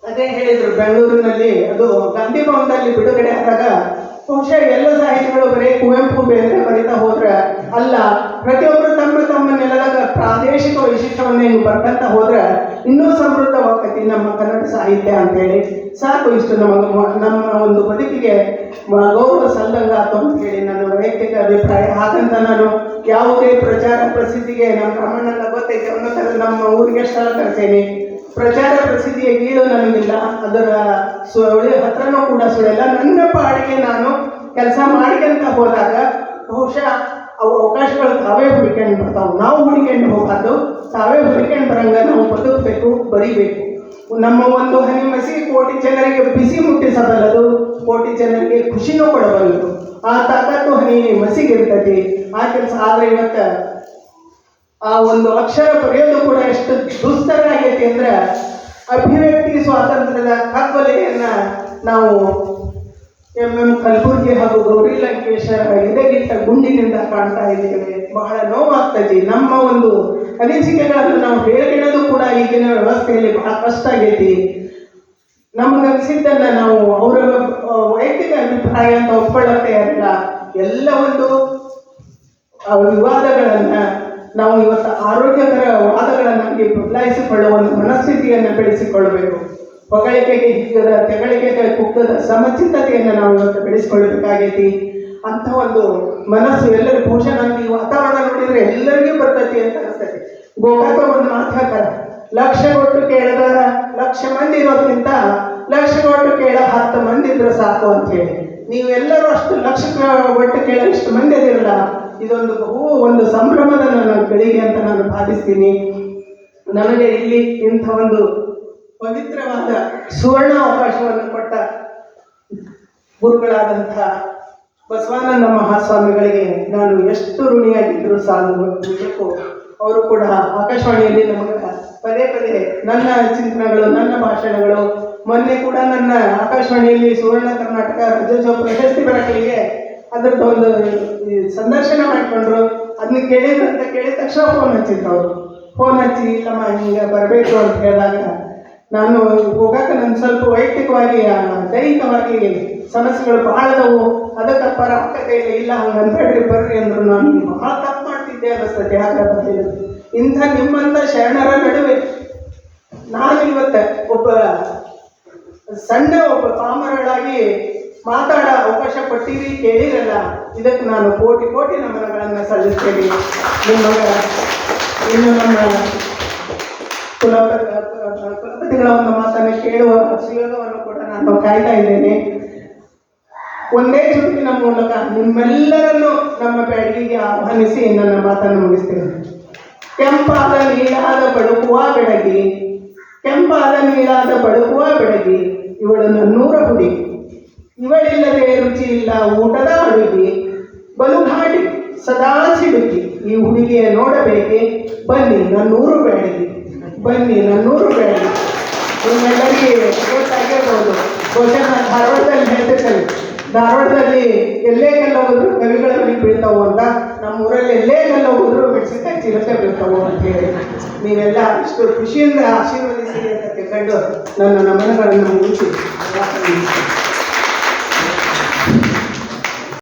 ಅದೇ ಹೇಳಿದ್ರು. ಬೆಂಗಳೂರಿನಲ್ಲಿ ಅದು ಗಾಂಧಿ ಭವನದಲ್ಲಿ ಬಿಡುಗಡೆ ಆದಾಗ ಬಹುಶಃ ಎಲ್ಲ ಸಾಹಿತಿಗಳು ಬರೀ ಕುವೆಂಪು ಬೇರೆ ಬರೀತಾ ಹೋದ್ರೆ ಅಲ್ಲ, ಪ್ರತಿಯೊಬ್ಬರು ತಮ್ಮ ನೆಲದಾಗ ಪ್ರಾದೇಶಿಕ ವೈಶಿಷ್ಟ್ಯವನ್ನು ಹಿಂಗೆ ಬರ್ಕಂತ ಹೋದ್ರೆ ಇನ್ನೂ ಸಮೃದ್ಧವಾಗ್ತೈತಿ ನಮ್ಮ ಕನ್ನಡ ಸಾಹಿತ್ಯ ಅಂತೇಳಿ. ಸಾಕು, ಇಷ್ಟು ನಮ್ಮ ಒಂದು ಬದುಕಿಗೆ ಗೌರವ ಸಲ್ಲಂಗಾತು ಅಂತ ಹೇಳಿ ನನ್ನ ವೈಯಕ್ತಿಕ ಅಭಿಪ್ರಾಯ. ಹಾಗಂತ ನಾನು ಯಾವುದೇ ಪ್ರಚಾರ ಪ್ರಸಿದ್ಧಿಗೆ ನಮ್ಮ ಬ್ರಾಹ್ಮಣನ ಗೊತ್ತೈತೆ ಅನ್ನೋ ನಮ್ಮ ಊರಿಗೆ ಸ್ಥಳ ತರ್ತೇನೆ. ಪ್ರಚಾರ ಪ್ರಸಿದ್ಧಿಯ ಗೀಳು ನನಗಿಲ್ಲ, ಅದರ ಹತ್ರನೂ ಕೂಡ ಸುಳಿಲ್ಲ. ನನ್ನ ಪಾಡಿಗೆ ನಾನು ಕೆಲಸ ಮಾಡ್ಕೊಂತ ಹೋದಾಗ ಬಹುಶಃ ಅವು ಅವಕಾಶಗಳು ತಾವೇ ಹುಡುಕೊಂಡು ಬರ್ತಾವೆ. ನಾವು ಹುಡುಕೊಂಡು ಹೋಗೋದು ತಾವೇ ಹುಡುಕೊಂಡು ಬರಂಗ ನಾವು ಬದುಕಬೇಕು, ಬರೀಬೇಕು. ನಮ್ಮ ಒಂದು ಹನಿ ಮಸಿ ಕೋಟಿ ಜನರಿಗೆ ಬಿಸಿ ಮುಟ್ಟಿಸಬಲ್ಲದು, ಕೋಟಿ ಜನರಿಗೆ ಖುಷಿನೂ ಕೊಡಬಲ್ಲದು. ಆ ತಾಕತ್ತು ಹನಿ ಮಸಿಗಿರ್ತೈತಿ. ಆ ಕೆಲಸ ಆದರೆ ಇವತ್ತು ಆ ಒಂದು ಅಕ್ಷರ ಬರೆಯೋದು ಕೂಡ ಎಷ್ಟು ದುಸ್ತರ ಆಗೈತಿ ಅಂದ್ರೆ ಅಭಿವ್ಯಕ್ತಿ ಸ್ವಾತಂತ್ರ್ಯದ ಕಗ್ಗೊಲೆಯನ್ನ ನಾವು ಎಂ ಕಲಬುರ್ಗಿ ಹಾಗೂ ಗೌರಿ ಲಂಕೇಶ್ ಎದೆಗಿಟ್ಟ ಗುಂಡಿನಿಂದ ಕಾಣ್ತಾ ಇದ್ದೇವೆ. ಬಹಳ ನೋವಾಗ್ತೈತಿ. ನಮ್ಮ ಒಂದು ಅನಿಸಿಕೆಗಳನ್ನು ನಾವು ಹೇಳಿಕೊಳ್ಳೋದು ಕೂಡ ಈಗಿನ ವ್ಯವಸ್ಥೆಯಲ್ಲಿ ಬಹಳ ಕಷ್ಟ ಆಗೈತಿ. ನಮಗನ್ಸಿದ್ದನ್ನ ನಾವು ಅವರ ವೈಯಕ್ತಿಕ ಅಭಿಪ್ರಾಯ ಅಂತ ಒಪ್ಕೊಳ್ಳೋದೇ ಇರಲ್ಲ. ಎಲ್ಲ ಒಂದು ವಿವಾದಗಳನ್ನ ನಾವು ಇವತ್ತು ಆರೋಗ್ಯಕರ ವಾದಗಳನ್ನಾಗಿ ಬದಲಾಯಿಸಿಕೊಳ್ಳುವ ಒಂದು ಮನಸ್ಥಿತಿಯನ್ನು ಬೆಳೆಸಿಕೊಳ್ಳಬೇಕು. ಹೊಗಳಿಕೆಗೆ ಹಿಗ್ಗದ, ತೆಗಳಿಕೆಗೆ ಕುಗ್ಗದ ಸಮಚಿತ್ತತೆಯನ್ನು ನಾವು ಇವತ್ತು ಬೆಳೆಸಿಕೊಳ್ಳಬೇಕಾಗೈತಿ. ಅಂಥ ಒಂದು ಮನಸ್ಸು ಎಲ್ಲರಿಗೂ, ಬಹುಶಃ ನನಗೆ ಈ ವಾತಾವರಣ ನೋಡಿದರೆ ಎಲ್ಲರಿಗೂ ಬರ್ತೈತಿ ಅಂತ ಅನಿಸ್ತೈತಿ. ಗೋಕಾಕ ಒಂದು ಮಾತು ಹೇಳ್ತಾರೆ, ಲಕ್ಷ ಕೊಟ್ಟು ಕೇಳದ 1,00,000 ಮಂದಿ ಇರೋದ್ರಿಂದ 1,00,000 ಕೊಟ್ಟು ಕೇಳ 10 ಮಂದಿ ಇದ್ರೆ ಸಾಕು ಅಂತ ಹೇಳಿ. ನೀವೆಲ್ಲರೂ ಅಷ್ಟು 1,00,000 ಒಟ್ಟು ಕೇಳ ಇಷ್ಟು ಮಂದಿ ಅದಿರಲ್ಲ. ಇದೊಂದು ಒಂದು ಸಂಭ್ರಮದ ನನ್ನ ಗಳಿಗೆ ಅಂತ ನಾನು ಭಾವಿಸ್ತೀನಿ. ನನಗೆ ಇಲ್ಲಿ ಇಂಥ ಒಂದು ಪವಿತ್ರವಾದ ಸುವರ್ಣ ಅವಕಾಶವನ್ನು ಕೊಟ್ಟ ಗುರುಗಳಾದಂಥ ಬಸವಾನಂದ ಮಹಾಸ್ವಾಮಿಗಳಿಗೆ ನಾನು ಎಷ್ಟು ಋಣಿಯಾಗಿದ್ದರೂ ಸಾಲದು. ನಿಜಕ್ಕೂ ಅವರು ಕೂಡ ಆಕಾಶವಾಣಿಯಲ್ಲಿ ನಮಗೆ ಪದೇ ನನ್ನ ಚಿಂತನೆಗಳು, ನನ್ನ ಭಾಷಣಗಳು, ಮೊನ್ನೆ ಕೂಡ ನನ್ನ ಆಕಾಶವಾಣಿಯಲ್ಲಿ ಸುವರ್ಣ ಕರ್ನಾಟಕ ರಾಜ್ಯೋತ್ಸವ ಪ್ರಶಸ್ತಿ ಬರಕಲಿಗೆ ಅದರದ್ದು ಒಂದು ಸಂದರ್ಶನ ಮಾಡಿಕೊಂಡ್ರು. ಅದನ್ನ ಕೇಳಿದ ತಕ್ಷಣ ಫೋನ್ ಹಚ್ಚಿದ್ರು ಅವರು. ಫೋನ್ ಹಚ್ಚಿ ಇಲ್ಲಮ್ಮ ಹಿಂಗೆ ಬರಬೇಕು ಅಂತ ಹೇಳಿದಾಗ ನಾನು ಹೋಗಕ್ಕೆ ನನ್ನ ಸ್ವಲ್ಪ ವೈಯಕ್ತಿಕವಾಗಿ ದೈಹಿಕವಾಗಿ ಸಮಸ್ಯೆಗಳು ಬಹಳದವು, ಅದಕ್ಕೆ ಪರಾಮರ್ಶತೆ ಇಲ್ಲ ಹಂಗೆ ಅನ್ಬೇಡ್ರಿ ಬರ್ರಿ ಅಂದರು. ನಾನು ಬಹಳ ತಪ್ಪು ಮಾಡ್ತಿದ್ದೆ ಅನ್ನಿಸ್ತದೆ. ಯಾಕೆ ಇಂಥ ನಿಮ್ಮಂಥ ಶರಣರ ನಡುವೆ ನಾನು ಇವತ್ತು ಒಬ್ಬ ಪಾಮರಳಾಗಿ ಮಾತಾಡೋ ಅವಕಾಶ ಕೊಟ್ಟಿರಿ, ಕೇಳಿರಲ್ಲ. ಇದಕ್ಕೆ ನಾನು ಕೋಟಿ ನಮನಗಳನ್ನು ಸಲ್ಲಿಸ್ತೇನೆ. ಇನ್ನು ನಮ್ಮ ಕುಲಪತಿಗಳ ಒಂದು ಮಾತನ್ನು ಕೇಳುವ ಸುಯೋಗವನ್ನು ಕೂಡ ನಾನು ಕಾಯ್ತಾ ಇದ್ದೇನೆ. ಒಂದೇ ಚುಟುಕಿನ ಮೂಲಕ ನಿಮ್ಮೆಲ್ಲರನ್ನು ನಮ್ಮ ಬ್ಯಾಡಗಿಗೆ ಆಹ್ವಾನಿಸಿ ನನ್ನ ಮಾತನ್ನು ಮುಗಿಸ್ತೇನೆ. ಕೆಂಪಾದ ನೀಳಾದ ಬಳುಕುವ ಬೆಳಗಿ, ಕೆಂಪಾದ ನೀಳಾದ ಬಳುಕುವ ಬೆಳಗಿ, ಇವಳು ನನ್ನೂರ ಹುಡುಗಿ, ಇವಳಿಲ್ಲದೆ ರುಚಿ ಇಲ್ಲ ಊಟದ ಅಡುಗೆ, ಬಲುಘಾಟಿ ಸದಾ ಸಿಡುಕಿ, ಈ ಹುಡುಗಿಯ ನೋಡಬೇಕೆ, ಬನ್ನಿ ನನ್ನೂರು ಬ್ಯಾಡಗಿ, ಬನ್ನಿ ನನ್ನೂರು ಬ್ಯಾಡಗಿ. ನಿಮ್ಮೆಲ್ಲರಿಗೆ ಗೊತ್ತಾಗಿರ್ಬೋದು, ಬಹುಶಃ ಧಾರವಾಡದಲ್ಲಿ ಹೇಳ್ತಿರ್ತಾರೆ, ಧಾರವಾಡದಲ್ಲಿ ಎಲ್ಲೇ ಕಲ್ಲು ಹೋದ್ರು ಕವಿಗಳ ಮನೆಗೆ ಬೀಳ್ತಾವು ಅಂತ, ನಮ್ಮ ಊರಲ್ಲಿ ಎಲ್ಲೇ ಕಲ್ಲು ಹೋದ್ರು ಮೆಣಸಿನಕಾಯಿ ಚಿರತೆ ಬೀಳ್ತಾವು ಅಂತ ಹೇಳಿ ನೀವೆಲ್ಲ ಇಷ್ಟು ಖುಷಿಯಿಂದ ಆಶೀರ್ವದಿಸಿ ಅಂತ ತಿಳ್ಕೊಂಡು ನನ್ನ ನಮನಗಳನ್ನು ಮುಗಿಸಿ